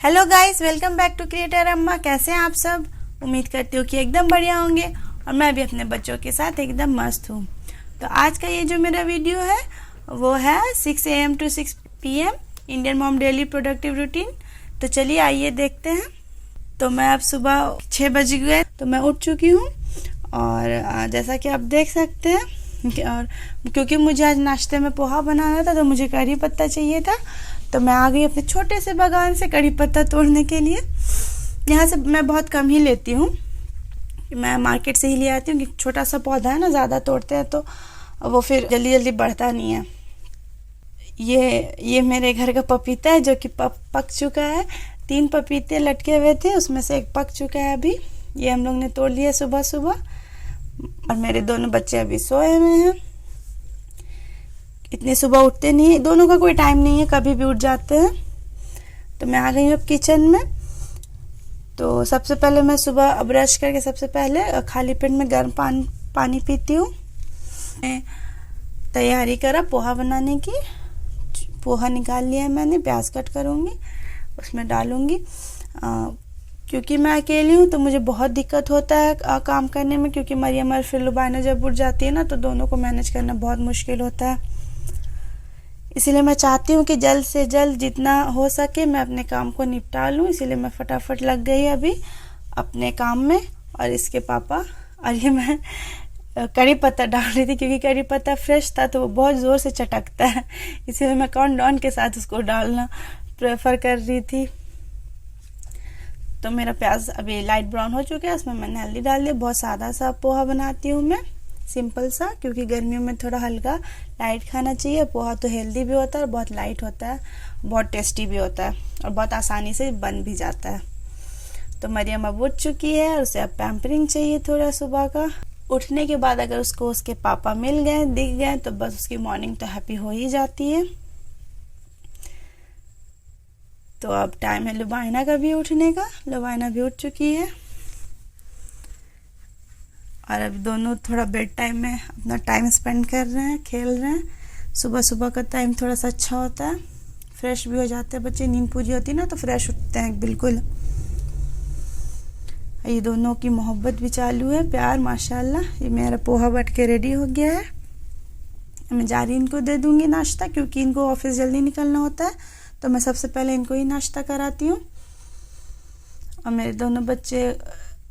Hello guys, welcome back to creator Amma. कैसे हैं आप सब? उम्मीद करती हूँ कि एकदम बढ़िया होंगे और मैं भी अपने बच्चों के साथ एकदम मस्त हूँ। तो आज का ये जो मेरा वीडियो है वो है 6 AM to 6 PM Indian mom daily productive routine. तो चलिए आइए देखते हैं। तो मैं अब सुबह 6 बज गए तो मैं उठ चुकी हूँ और जैसा कि आप देख सकते हैं और क्योंकि मुझे आज नाश्ते में पोहा बनाना था तो मुझे करी पत्ता चाहिए था, तो मैं आ गई अपने छोटे से बागान से कड़ी पत्ता तोड़ने के लिए। यहाँ से मैं बहुत कम ही लेती हूँ, मैं मार्केट से ही ले आती हूँ कि छोटा सा पौधा है ना, ज़्यादा तोड़ते हैं तो वो फिर जल्दी जल्दी बढ़ता नहीं है। ये मेरे घर का पपीता है जो कि पक चुका है। 3 पपीते लटके हुए थे, उसमें से एक पक चुका है अभी। ये हम लोग ने तोड़ लिया सुबह सुबह और मेरे दोनों बच्चे अभी सोए हुए हैं। इतनी सुबह उठते नहीं है, दोनों का कोई टाइम नहीं है, कभी भी उठ जाते हैं। तो मैं आ गई हूँ अब किचन में। तो सबसे पहले मैं सुबह ब्रश करके सबसे पहले खाली पेट में गर्म पानी पीती हूँ। तैयारी करा पोहा बनाने की। पोहा निकाल लिया है मैंने, प्याज कट करूँगी, उसमें डालूँगी। क्योंकि मैं अकेली हूँ तो मुझे बहुत दिक्कत होता है काम करने में, क्योंकि मरियम और फिर लुबाना जब उठ जाती है ना तो दोनों को मैनेज करना बहुत मुश्किल होता है। इसीलिए मैं चाहती हूँ कि जल्द से जल्द जितना हो सके मैं अपने काम को निपटा लूँ। इसीलिए मैं फटाफट लग गई अभी अपने काम में। और इसके पापा और ये मैं कड़ी पत्ता डाल रही थी, क्योंकि कड़ी पत्ता फ्रेश था तो वो बहुत ज़ोर से चटकता है, इसीलिए मैं काउंटडाउन के साथ उसको डालना प्रेफर कर रही थी। तो मेरा प्याज अभी लाइट ब्राउन हो चुका है, उसमें मैंने हल्दी डाल दी। बहुत सादा सा पोहा बनाती हूँ मैं, सिंपल सा, क्योंकि गर्मियों में थोड़ा हल्का लाइट खाना चाहिए। पोहा तो हेल्दी भी होता है और बहुत लाइट होता है, बहुत टेस्टी भी होता है और बहुत आसानी से बन भी जाता है। तो मरियम अब उठ चुकी है और उसे अब पैम्परिंग चाहिए थोड़ा सुबह का। उठने के बाद अगर उसको उसके पापा मिल गए, दिख गए, तो बस उसकी मॉर्निंग तो हैप्पी हो ही जाती है। तो अब टाइम है लुबाना का भी उठने का। लुबाना भी उठ चुकी है और अब दोनों थोड़ा बेड टाइम में अपना टाइम स्पेंड कर रहे हैं, खेल रहे हैं। सुबह सुबह का टाइम थोड़ा सा अच्छा होता है, फ्रेश भी हो जाते हैं बच्चे, नींद पूरी होती है ना तो फ्रेश उठते हैं बिल्कुल। ये दोनों की मोहब्बत भी चालू है, प्यार माशाल्लाह। ये मेरा पोहा बट के रेडी हो गया है। मैं जा रही इनको दे दूंगी नाश्ता, क्योंकि इनको ऑफिस जल्दी निकलना होता है, तो मैं सबसे पहले इनको ही नाश्ता कराती हूँ। और मेरे दोनों बच्चे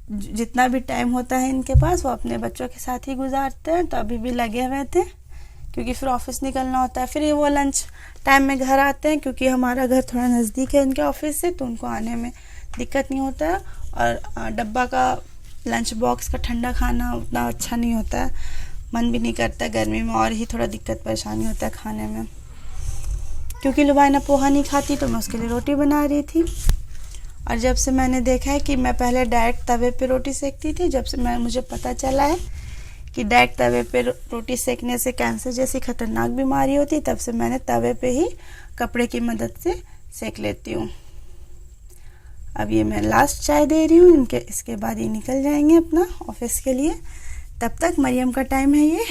जितना भी टाइम होता है इनके पास वो अपने बच्चों के साथ ही गुजारते हैं। तो अभी भी लगे हुए थे, क्योंकि फिर ऑफिस निकलना होता है। फिर ये वो लंच टाइम में घर आते हैं, क्योंकि हमारा घर थोड़ा नज़दीक है इनके ऑफिस से, तो उनको आने में दिक्कत नहीं होता है। और डब्बा का लंच बॉक्स का ठंडा खाना उतना अच्छा नहीं होता है, मन भी नहीं करता गर्मी में, और ही थोड़ा दिक्कत परेशानी होता है खाने में। क्योंकि लुबाना पोहा नहीं खाती तो मैं उसके लिए रोटी बना रही थी। और जब से मैंने देखा है कि मैं पहले डायरेक्ट तवे पे रोटी सेकती थी, जब से मुझे पता चला है कि डायरेक्ट तवे पे रोटी सेकने से कैंसर जैसी खतरनाक बीमारी होती है, तब से मैंने तवे पे ही कपड़े की मदद से सेक लेती हूँ। अब ये मैं लास्ट चाय दे रही हूँ इनके, इसके बाद ये निकल जाएंगे अपना ऑफिस के लिए। तब तक मरियम का टाइम है, ये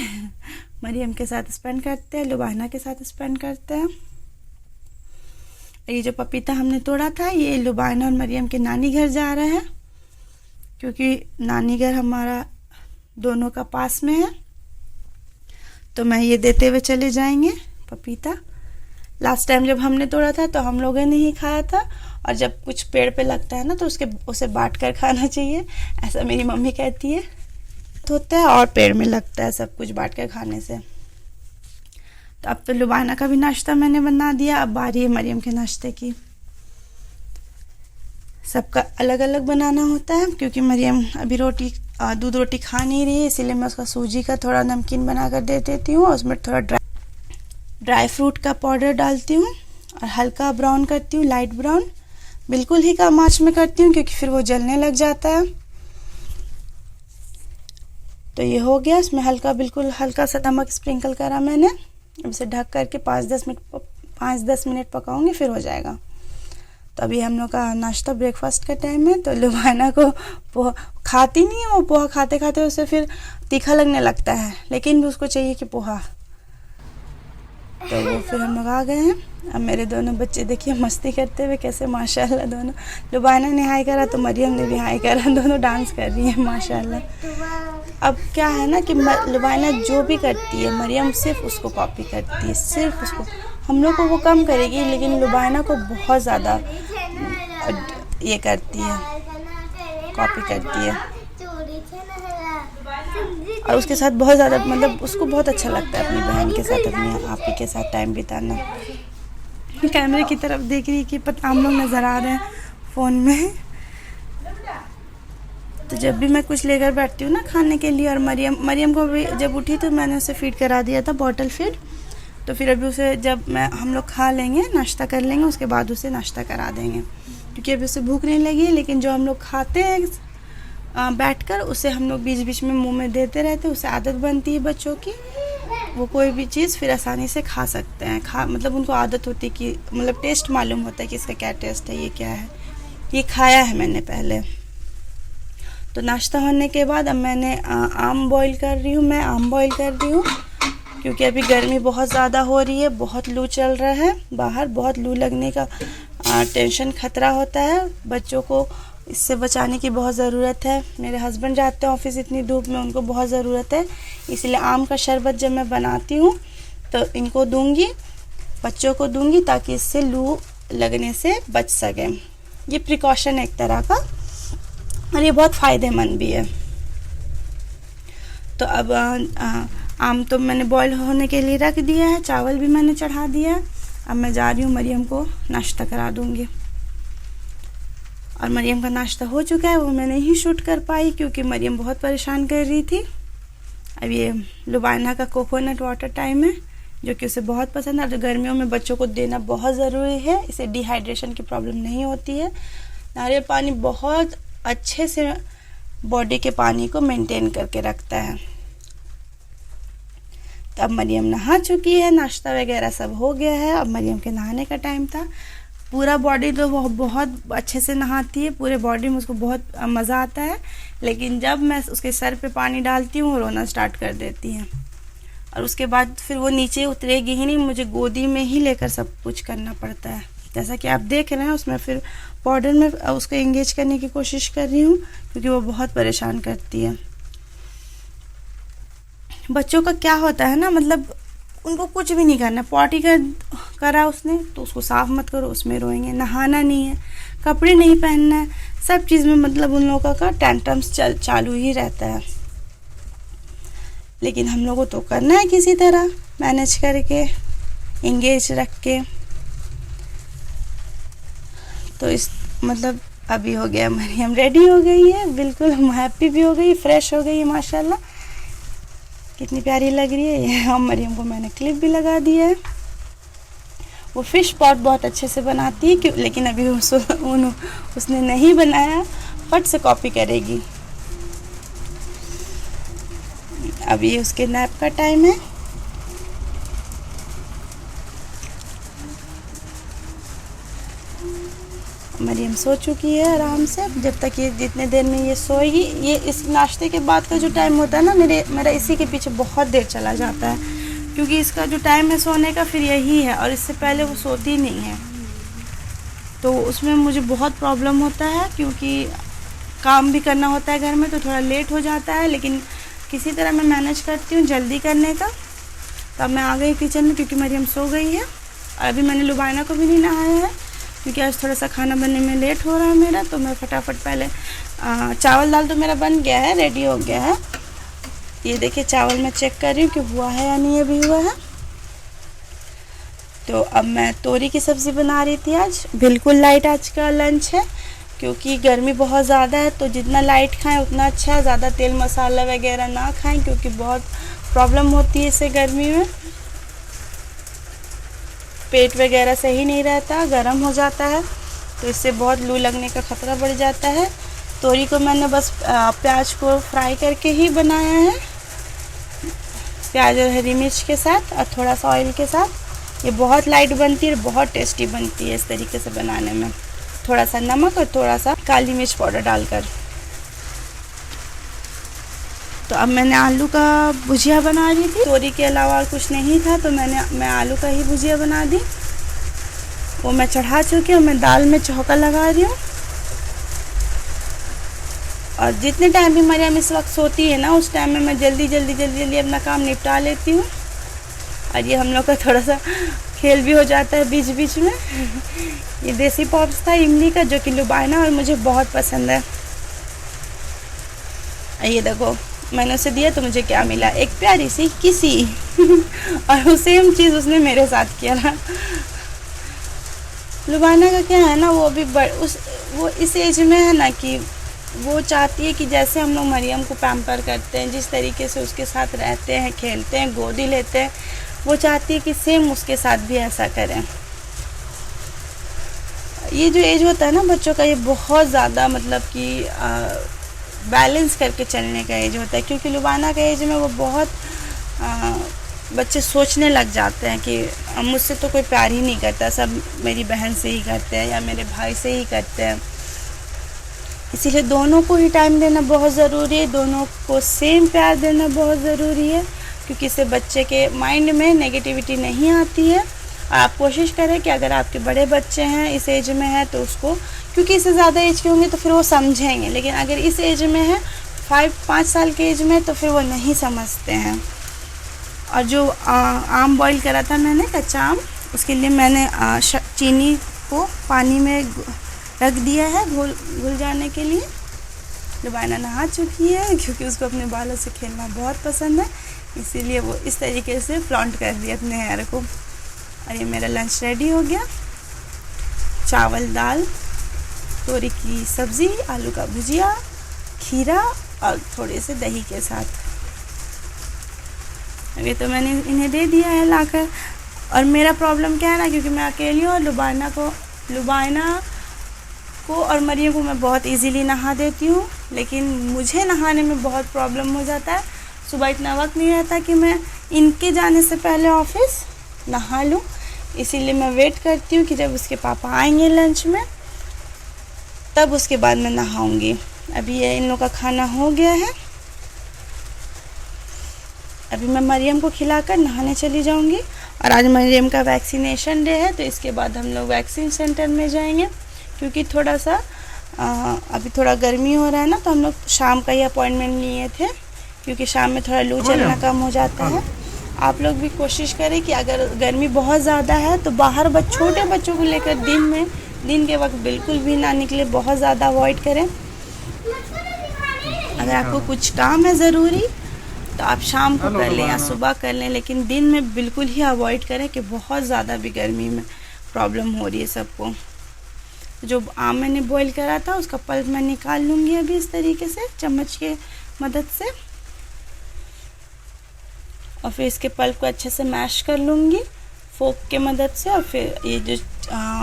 मरियम के साथ स्पेंड करते हैं, लुबाना के साथ स्पेंड करते हैं। ये जो पपीता हमने तोड़ा था ये लुबाना और मरियम के नानी घर जा रहा है, क्योंकि नानी घर हमारा दोनों का पास में है। तो मैं ये देते हुए चले जाएंगे पपीता। लास्ट टाइम जब हमने तोड़ा था तो हम लोगों ने ही खाया था, और जब कुछ पेड़ पे लगता है ना तो उसे बांट कर खाना चाहिए, ऐसा मेरी मम्मी कहती है। होता है और पेड़ में लगता है सब कुछ बांट कर खाने से। तो अब तो लुबाना का भी नाश्ता मैंने बना दिया, अब बारी है मरियम के नाश्ते की। सबका अलग अलग बनाना होता है, क्योंकि मरियम अभी दूध रोटी खा नहीं रही है, इसीलिए मैं उसका सूजी का थोड़ा नमकीन बना कर दे देती हूँ। उसमें थोड़ा ड्राई फ्रूट का पाउडर डालती हूँ और हल्का ब्राउन करती हूँ, लाइट ब्राउन, बिल्कुल ही कम आंच में करती हूँ, क्योंकि फिर वो जलने लग जाता है। तो ये हो गया, इसमें बिल्कुल हल्का सा नमक स्प्रिंकल करा मैंने। अब इसे ढक करके 5-10 मिनट पकाऊंगी, फिर हो जाएगा। तो अभी हम लोग का नाश्ता ब्रेकफास्ट का टाइम है। तो लुबाना को पोहा खाती नहीं है, वो पोहा खाते खाते उसे फिर तीखा लगने लगता है, लेकिन भी उसको चाहिए कि पोहा। तो वो फिर हम लोग आ गए हैं। अब मेरे दोनों बच्चे देखिए मस्ती करते हुए कैसे माशाल्लाह दोनों, लुबाना ने हाई करा तो मरियम ने भी हाई करा, दोनों डांस कर रही हैं माशाल्लाह। अब क्या है ना कि लुबाना जो भी करती है मरियम सिर्फ उसको कॉपी करती है, सिर्फ उसको। हम लोग को वो कम करेगी लेकिन लुबाना को बहुत ज़्यादा ये करती है, कॉपी करती है। और उसके साथ बहुत ज़्यादा मतलब उसको बहुत अच्छा लगता है अपनी बहन के साथ, अपनी आपी के साथ टाइम बिताना। कैमरे की तरफ देख रही है कि पता हम लोग नज़र आ रहे हैं फ़ोन में। तो जब भी मैं कुछ लेकर बैठती हूँ ना खाने के लिए, और मरियम को भी जब उठी तो मैंने उसे फीड करा दिया था, बॉटल फीड। तो फिर अभी उसे जब हम लोग खा लेंगे, नाश्ता कर लेंगे, उसके बाद उसे नाश्ता करा देंगे, क्योंकि अभी उसे भूख नहीं लगी। लेकिन जो हम लोग खाते हैं बैठकर, उसे हम लोग बीच बीच में मुंह में देते रहते हैं, उससे आदत बनती है बच्चों की। वो कोई भी चीज़ फिर आसानी से खा सकते हैं, मतलब उनको आदत होती है कि मतलब टेस्ट मालूम होता है कि इसका क्या टेस्ट है, ये क्या है, ये खाया है मैंने पहले। तो नाश्ता होने के बाद अब मैंने आम बॉईल कर रही हूँ, मैं आम बॉईल कर रही हूँ, क्योंकि अभी गर्मी बहुत ज़्यादा हो रही है, बहुत लू चल रहा है बाहर, बहुत लू लगने का टेंशन खतरा होता है। बच्चों को इससे बचाने की बहुत ज़रूरत है। मेरे हस्बैंड जाते हैं ऑफिस इतनी धूप में, उनको बहुत ज़रूरत है, इसलिए आम का शरबत जब मैं बनाती हूँ तो इनको दूंगी, बच्चों को दूंगी, ताकि इससे लू लगने से बच सके। ये प्रिकॉशन है एक तरह का, और ये बहुत फ़ायदेमंद भी है। तो अब आम तो मैंने बॉईल होने के लिए रख दिया है, चावल भी मैंने चढ़ा दिया है। अब मैं जा रही हूँ मरियम को नाश्ता करा दूँगी। और मरियम का नाश्ता हो चुका है, वो मैं नहीं शूट कर पाई क्योंकि मरियम बहुत परेशान कर रही थी। अब ये लुबाना का कोकोनट वाटर टाइम है, जो कि उसे बहुत पसंद है, जो गर्मियों में बच्चों को देना बहुत ज़रूरी है, इससे डिहाइड्रेशन की प्रॉब्लम नहीं होती है। नारियल पानी बहुत अच्छे से बॉडी के पानी को मेंटेन करके रखता है। तो अब मरियम नहा चुकी है, नाश्ता वगैरह सब हो गया है। अब मरियम के नहाने का टाइम था। पूरा बॉडी तो वो बहुत अच्छे से नहाती है, पूरे बॉडी में उसको बहुत मज़ा आता है, लेकिन जब मैं उसके सर पे पानी डालती हूँ वो रोना स्टार्ट कर देती है। और उसके बाद फिर वो नीचे उतरेगी ही नहीं, मुझे गोदी में ही लेकर सब कुछ करना पड़ता है। जैसा कि आप देख रहे हैं, उसमें फिर पाउडर में उसको एंगेज करने की कोशिश कर रही हूँ, क्योंकि वो बहुत परेशान करती है। बच्चों का क्या होता है ना, मतलब उनको कुछ भी नहीं करना, पॉटी करा उसने तो उसको साफ मत करो, उसमें रोएंगे। नहाना नहीं है, कपड़े नहीं पहनना है, सब चीज़ में मतलब उन लोगों का टेंट्रम्स चालू ही रहता है। लेकिन हम लोगों को तो करना है किसी तरह मैनेज करके, एंगेज रख के। तो इस मतलब अभी हो गया, मरियम रेडी हो गई है, बिल्कुल हैप्पी भी हो गई, फ्रेश हो गई है माशाल्लाह, कितनी प्यारी लग रही है ये। हम मरियम को मैंने क्लिप भी लगा दिया है। वो फिश पॉट बहुत अच्छे से बनाती है, लेकिन अभी उसने नहीं बनाया, फट से कॉपी करेगी। अभी उसके नैप का टाइम है। मरियम सो चुकी है आराम से। जब तक ये जितने देर में ये सोएगी, ये इस नाश्ते के बाद का जो टाइम होता है ना, मेरा इसी के पीछे बहुत देर चला जाता है, क्योंकि इसका जो टाइम है सोने का फिर यही है, और इससे पहले वो सोती नहीं है। तो उसमें मुझे बहुत प्रॉब्लम होता है, क्योंकि काम भी करना होता है घर में, तो थोड़ा लेट हो जाता है, लेकिन किसी तरह मैं मैनेज करती हूँ जल्दी करने का। तब मैं आ गई किचन में, क्योंकि मरियम सो गई है। और अभी मैंने लुबाना को भी नहीं नहाया है, क्योंकि आज थोड़ा सा खाना बनने में लेट हो रहा है मेरा। तो मैं फटाफट पहले चावल दाल तो मेरा बन गया है, रेडी हो गया है। ये देखिए चावल मैं चेक कर रही हूँ कि हुआ है या नहीं, अभी हुआ है। तो अब मैं तोरी की सब्ज़ी बना रही थी आज, बिल्कुल लाइट आज का लंच है, क्योंकि गर्मी बहुत ज़्यादा है। तो जितना लाइट खाएं उतना अच्छा है, ज़्यादा तेल मसाला वगैरह ना खाएं, क्योंकि बहुत प्रॉब्लम होती है इससे गर्मी में। पेट वगैरह सही नहीं रहता, गर्म हो जाता है, तो इससे बहुत लू लगने का ख़तरा बढ़ जाता है। तोरी को मैंने बस प्याज को फ्राई करके ही बनाया है, प्याज और हरी मिर्च के साथ और थोड़ा सा ऑयल के साथ। ये बहुत लाइट बनती है, बहुत टेस्टी बनती है इस तरीके से बनाने में। थोड़ा सा नमक और थोड़ा सा काली मिर्च पाउडर डालकर। तो तो अब मैंने आलू का भुजिया बना ली थी, तोरी के अलावा कुछ नहीं था, तो मैं आलू का ही भुजिया बना दी। वो मैं चढ़ा चुकी हूँ। मैं दाल में चौका लगा रही हूँ। और जितने टाइम भी मरियम इस वक्त सोती है ना, उस टाइम में मैं जल्दी अपना काम निपटा लेती हूँ। और ये हम लोग का थोड़ा सा खेल भी हो जाता है बीच बीच में। ये देसी पॉप्स था इमली का, जो कि लुबाना और मुझे बहुत पसंद है। ये देखो, मैंने उसे दिया तो मुझे क्या मिला, एक प्यारी सी किसी। और सेम चीज़ उसने मेरे साथ किया ना। लुबाना का क्या है ना, वो अभी वो इस एज में है ना कि वो चाहती है कि जैसे हम लोग मरियम को पैम्पर करते हैं, जिस तरीके से उसके साथ रहते हैं, खेलते हैं, गोदी लेते हैं, वो चाहती है कि सेम उसके साथ भी ऐसा करें। ये जो एज होता है ना बच्चों का, ये बहुत ज़्यादा मतलब कि बैलेंस करके चलने का एज होता है। क्योंकि लुबाना का एज में वो बहुत बच्चे सोचने लग जाते हैं कि मुझसे तो कोई प्यार ही नहीं करता, सब मेरी बहन से ही करते हैं या मेरे भाई से ही करते हैं। इसीलिए दोनों को ही टाइम देना बहुत ज़रूरी है, दोनों को सेम प्यार देना बहुत ज़रूरी है, क्योंकि इससे बच्चे के माइंड में नेगेटिविटी नहीं आती है। आप कोशिश करें कि अगर आपके बड़े बच्चे हैं, इस एज में है, तो उसको, क्योंकि इससे ज़्यादा एज के होंगे तो फिर वो समझेंगे, लेकिन अगर इस एज में है 5 साल के एज में, तो फिर वो नहीं समझते हैं। और जो आम बॉईल करा था मैंने, कच्चा आम, उसके लिए मैंने चीनी को पानी में रख दिया है घुल जाने के लिए। लुबाना नहा चुकी है, क्योंकि उसको अपने बालों से खेलना बहुत पसंद है, इसीलिए वो इस तरीके से फ्लॉन्ट कर दिया अपने हेयर को। और ये मेरा लंच रेडी हो गया। चावल, दाल, तोरी की सब्ज़ी, आलू का भुजिया, खीरा और थोड़े से दही के साथ। अभी तो मैंने इन्हें दे दिया है लाकर। और मेरा प्रॉब्लम क्या है ना, क्योंकि मैं अकेली हूँ और लुबाना को और मरियम को मैं बहुत इजीली नहा देती हूँ, लेकिन मुझे नहाने में बहुत प्रॉब्लम हो जाता है। सुबह इतना वक्त नहीं रहता कि मैं इनके जाने से पहले ऑफिस नहा लूँ, इसीलिए मैं वेट करती हूँ कि जब उसके पापा आएंगे लंच में, तब उसके बाद मैं नहाऊंगी। अभी ये इन लोग का खाना हो गया है। अभी मैं मरियम को खिलाकर नहाने चली जाऊंगी। और आज मरियम का वैक्सीनेशन डे है, तो इसके बाद हम लोग वैक्सीन सेंटर में जाएंगे, क्योंकि थोड़ा सा अभी थोड़ा गर्मी हो रहा है ना, तो हम लोग शाम का ही अपॉइंटमेंट लिए थे, क्योंकि शाम में थोड़ा लू चलना कम हो जाता है। आप लोग भी कोशिश करें कि अगर गर्मी बहुत ज़्यादा है तो बाहर छोटे बच्चों को लेकर दिन के वक्त बिल्कुल भी ना निकले, बहुत ज़्यादा अवॉइड करें। अगर आपको कुछ काम है ज़रूरी तो आप शाम को कर लें या सुबह कर लें, लेकिन दिन में बिल्कुल ही अवॉइड करें कि बहुत ज़्यादा भी गर्मी में प्रॉब्लम हो रही है सबको। जो आम मैंने बॉईल करा था उसका पल्प मैं निकाल लूँगी अभी इस तरीके से चम्मच के मदद से, और फिर इसके पल्प को अच्छे से मैश कर लूँगी फोक के मदद से। और फिर ये जो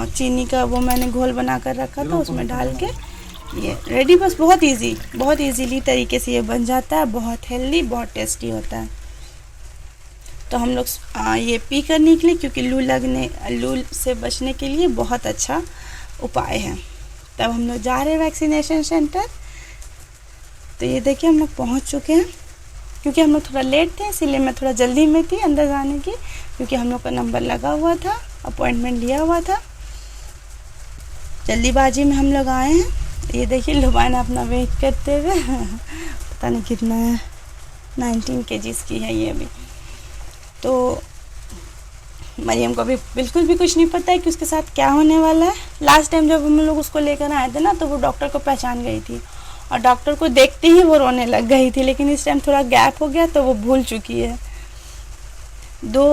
चीनी का वो मैंने घोल बना कर रखा था उसमें डाल के ये रेडी। बस बहुत इजीली तरीके से ये बन जाता है, बहुत हेल्दी, बहुत टेस्टी होता है। तो हम लोग ये पी कर निकले, क्योंकि लू से बचने के लिए बहुत अच्छा उपाय है। तब हम लोग जा रहे हैं वैक्सीनेशन सेंटर। तो ये देखिए हम लोग पहुंच चुके हैं। क्योंकि हम लोग थोड़ा लेट थे, इसीलिए मैं थोड़ा जल्दी में थी अंदर जाने की, क्योंकि हम लोग का नंबर लगा हुआ था, अपॉइंटमेंट लिया हुआ था। जल्दीबाजी में हम लोग आए हैं। ये देखिए लुबाना अपना वेट करते हुए पता नहीं कितना है, 19 kg की है ये अभी। तो मरियम को अभी बिल्कुल भी कुछ नहीं पता है कि उसके साथ क्या होने वाला है। लास्ट टाइम जब हम लोग उसको लेकर आए थे ना, तो वो डॉक्टर को पहचान गई थी और डॉक्टर को देखते ही वो रोने लग गई थी, लेकिन इस टाइम थोड़ा गैप हो गया तो वो भूल चुकी है। 2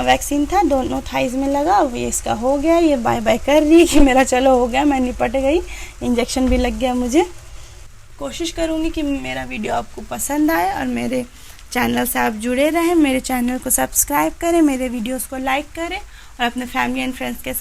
वैक्सीन था, दोनों थाइज में लगा। अब ये इसका हो गया, ये बाय बाय कर रही है कि मेरा चलो हो गया, मैं निपट गई, इंजेक्शन भी लग गया मुझे। कोशिश करूँगी कि मेरा वीडियो आपको पसंद आए और मेरे चैनल से आप जुड़े रहें। मेरे चैनल को सब्सक्राइब करें, मेरे वीडियोस को लाइक करें और अपने फैमिली एंड फ्रेंड्स के